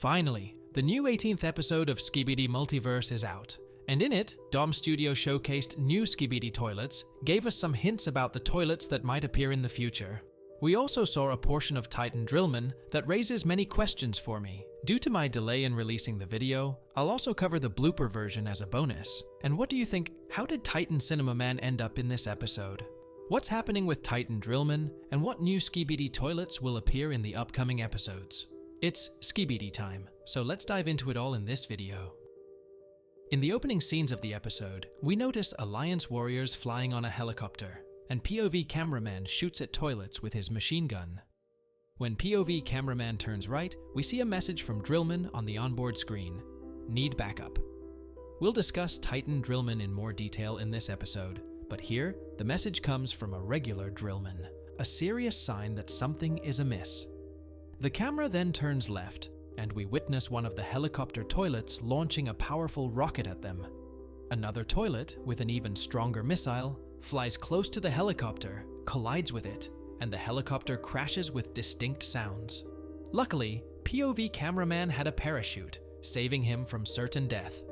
Finally, the new 18th episode of Skibidi Multiverse is out, and in it, Dom Studio showcased new Skibidi toilets, gave us some hints about the toilets that might appear in the future. We also saw a portion of Titan DRILLMAN that raises many questions for me. Due to my delay in releasing the video, I'll also cover the blooper version as a bonus. And what do you think? How did Titan Cinema Man end up in this episode? What's happening with Titan DRILLMAN, and what new Skibidi toilets will appear in the upcoming episodes? It's Skibidi time, so let's dive into it all in this video. In the opening scenes of the episode, we notice Alliance warriors flying on a helicopter, and POV cameraman shoots at toilets with his machine gun. When POV cameraman turns right, we see a message from DRILLMAN on the onboard screen. Need backup. We'll discuss Titan DRILLMAN in more detail in this episode, but here, the message comes from a regular DRILLMAN, a serious sign that something is amiss. The camera then turns left, and we witness one of the helicopter toilets launching a powerful rocket at them. Another toilet, with an even stronger missile, flies close to the helicopter, collides with it, and the helicopter crashes with distinct sounds. Luckily, POV cameraman had a parachute, saving him from certain death.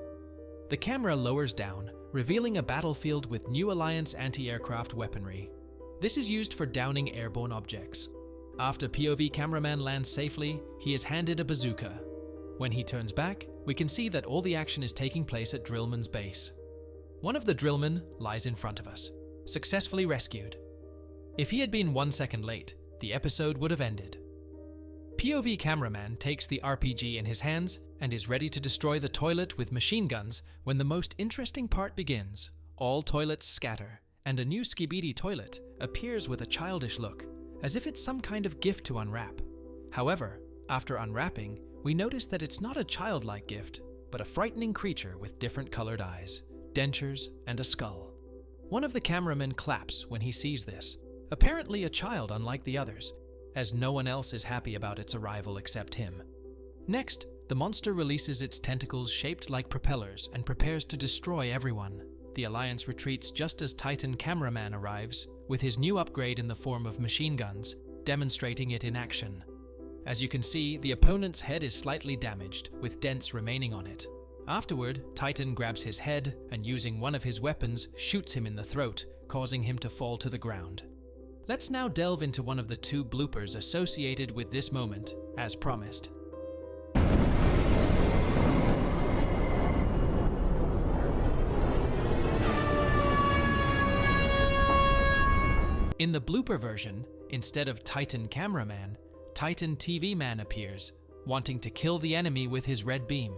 The camera lowers down, revealing a battlefield with new Alliance anti-aircraft weaponry. This is used for downing airborne objects. After POV cameraman lands safely, he is handed a bazooka. When he turns back, we can see that all the action is taking place at DRILLMAN's base. One of the DRILLMAN lies in front of us, successfully rescued. If he had been 1 second late, the episode would have ended. POV cameraman takes the RPG in his hands and is ready to destroy the toilet with machine guns when the most interesting part begins. All toilets scatter, and a new Skibidi toilet appears with a childish look, as if it's some kind of gift to unwrap. However, after unwrapping, we notice that it's not a childlike gift, but a frightening creature with different colored eyes, dentures, and a skull. One of the cameramen claps when he sees this, apparently a child unlike the others, as no one else is happy about its arrival except him. Next, the monster releases its tentacles shaped like propellers and prepares to destroy everyone. The Alliance retreats just as Titan cameraman arrives, with his new upgrade in the form of machine guns, demonstrating it in action. As you can see, the opponent's head is slightly damaged, with dents remaining on it. Afterward, Titan grabs his head and using one of his weapons, shoots him in the throat, causing him to fall to the ground. Let's now delve into one of the 2 bloopers associated with this moment, as promised. In the blooper version, instead of Titan cameraman, Titan TV man appears, wanting to kill the enemy with his red beam.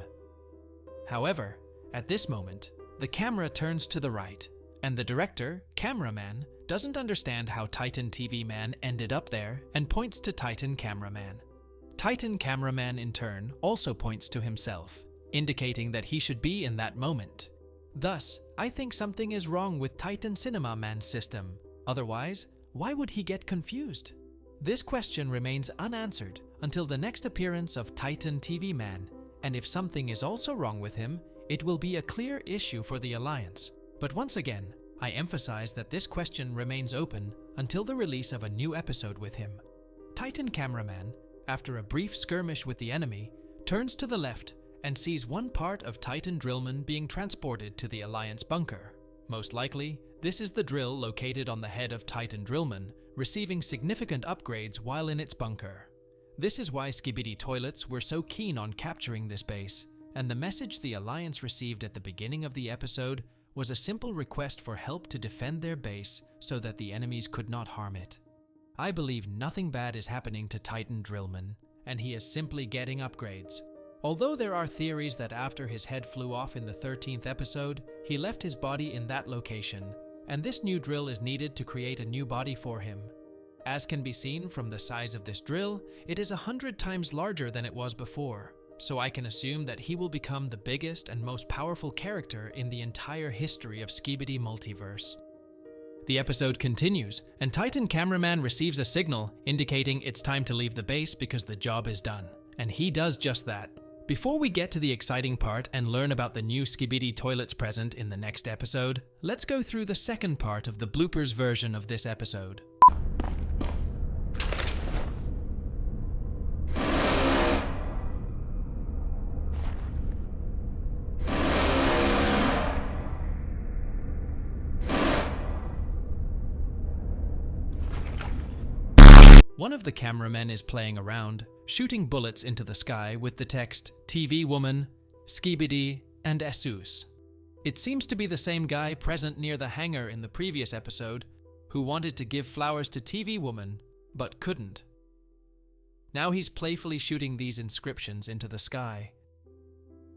However, at this moment, the camera turns to the right, and the director, cameraman, doesn't understand how Titan TV man ended up there and points to Titan cameraman. Titan cameraman in turn also points to himself, indicating that he should be in that moment. Thus, I think something is wrong with Titan Cinema Man's system. Otherwise, why would he get confused? This question remains unanswered until the next appearance of Titan TV Man, and if something is also wrong with him, it will be a clear issue for the Alliance. But once again, I emphasize that this question remains open until the release of a new episode with him. Titan cameraman, after a brief skirmish with the enemy, turns to the left and sees one part of Titan DRILLMAN being transported to the Alliance bunker. Most likely, this is the drill located on the head of Titan DRILLMAN, receiving significant upgrades while in its bunker. This is why Skibidi toilets were so keen on capturing this base, and the message the Alliance received at the beginning of the episode was a simple request for help to defend their base so that the enemies could not harm it. I believe nothing bad is happening to Titan DRILLMAN, and he is simply getting upgrades. Although there are theories that after his head flew off in the 13th episode, he left his body in that location, and this new drill is needed to create a new body for him. As can be seen from the size of this drill, it is 100 times larger than it was before, so I can assume that he will become the biggest and most powerful character in the entire history of Skibidi Multiverse. The episode continues, and Titan cameraman receives a signal indicating it's time to leave the base because the job is done, and he does just that. Before we get to the exciting part and learn about the new Skibidi toilets present in the next episode, let's go through the second part of the bloopers version of this episode. One of the cameramen is playing around, shooting bullets into the sky with the text TV Woman, Skibidi, and Jesus. It seems to be the same guy present near the hangar in the previous episode who wanted to give flowers to TV Woman, but couldn't. Now he's playfully shooting these inscriptions into the sky.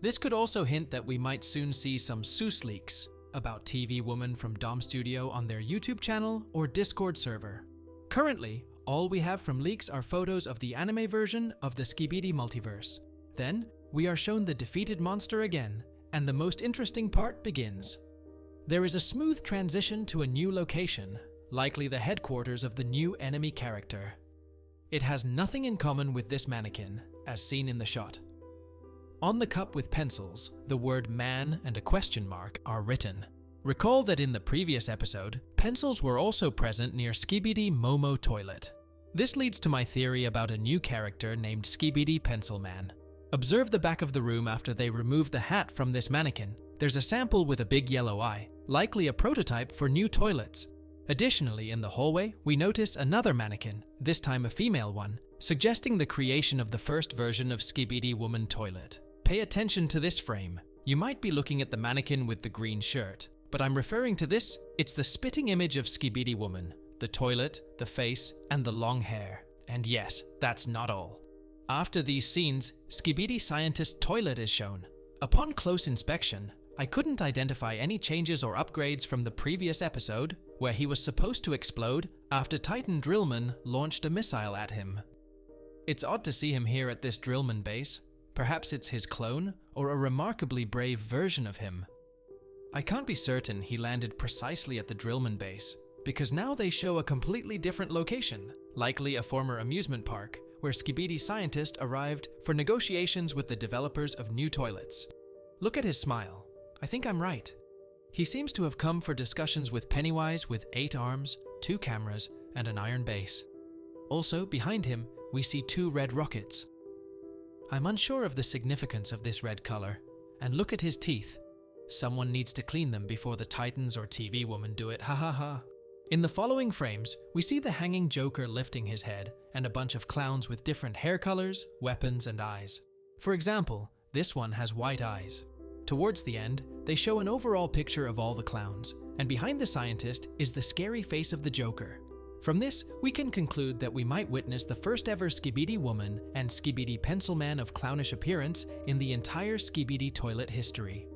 This could also hint that we might soon see some source leaks about TV Woman from Dom Studio on their YouTube channel or Discord server. Currently, all we have from leaks are photos of the anime version of the Skibidi Multiverse. Then, we are shown the defeated monster again, and the most interesting part begins. There is a smooth transition to a new location, likely the headquarters of the new enemy character. It has nothing in common with this mannequin, as seen in the shot. On the cup with pencils, the word man and a question mark are written. Recall that in the previous episode, pencils were also present near Skibidi Momo Toilet. This leads to my theory about a new character named Skibidi Pencil Man. Observe the back of the room after they remove the hat from this mannequin. There's a sample with a big yellow eye, likely a prototype for new toilets. Additionally, in the hallway, we notice another mannequin, this time a female one, suggesting the creation of the first version of Skibidi Woman Toilet. Pay attention to this frame. You might be looking at the mannequin with the green shirt, but I'm referring to this. It's the spitting image of Skibidi Woman, the toilet, the face, and the long hair. And yes, that's not all. After these scenes, Skibidi Scientist Toilet is shown. Upon close inspection, I couldn't identify any changes or upgrades from the previous episode, where he was supposed to explode after Titan DRILLMAN launched a missile at him. It's odd to see him here at this DRILLMAN base. Perhaps it's his clone, or a remarkably brave version of him. I can't be certain he landed precisely at the DRILLMAN base, because now they show a completely different location, likely a former amusement park, where Skibidi Scientist arrived for negotiations with the developers of new toilets. Look at his smile. I think I'm right. He seems to have come for discussions with Pennywise with 8 arms, 2 cameras, and an iron base. Also, behind him, we see 2 red rockets. I'm unsure of the significance of this red color, and look at his teeth. Someone needs to clean them before the Titans or TV Woman do it, ha ha ha. In the following frames, we see the hanging Joker lifting his head and a bunch of clowns with different hair colors, weapons, and eyes. For example, this one has white eyes. Towards the end, they show an overall picture of all the clowns, and behind the scientist is the scary face of the Joker. From this, we can conclude that we might witness the first ever Skibidi Woman and Skibidi Pencil Man of clownish appearance in the entire Skibidi Toilet history.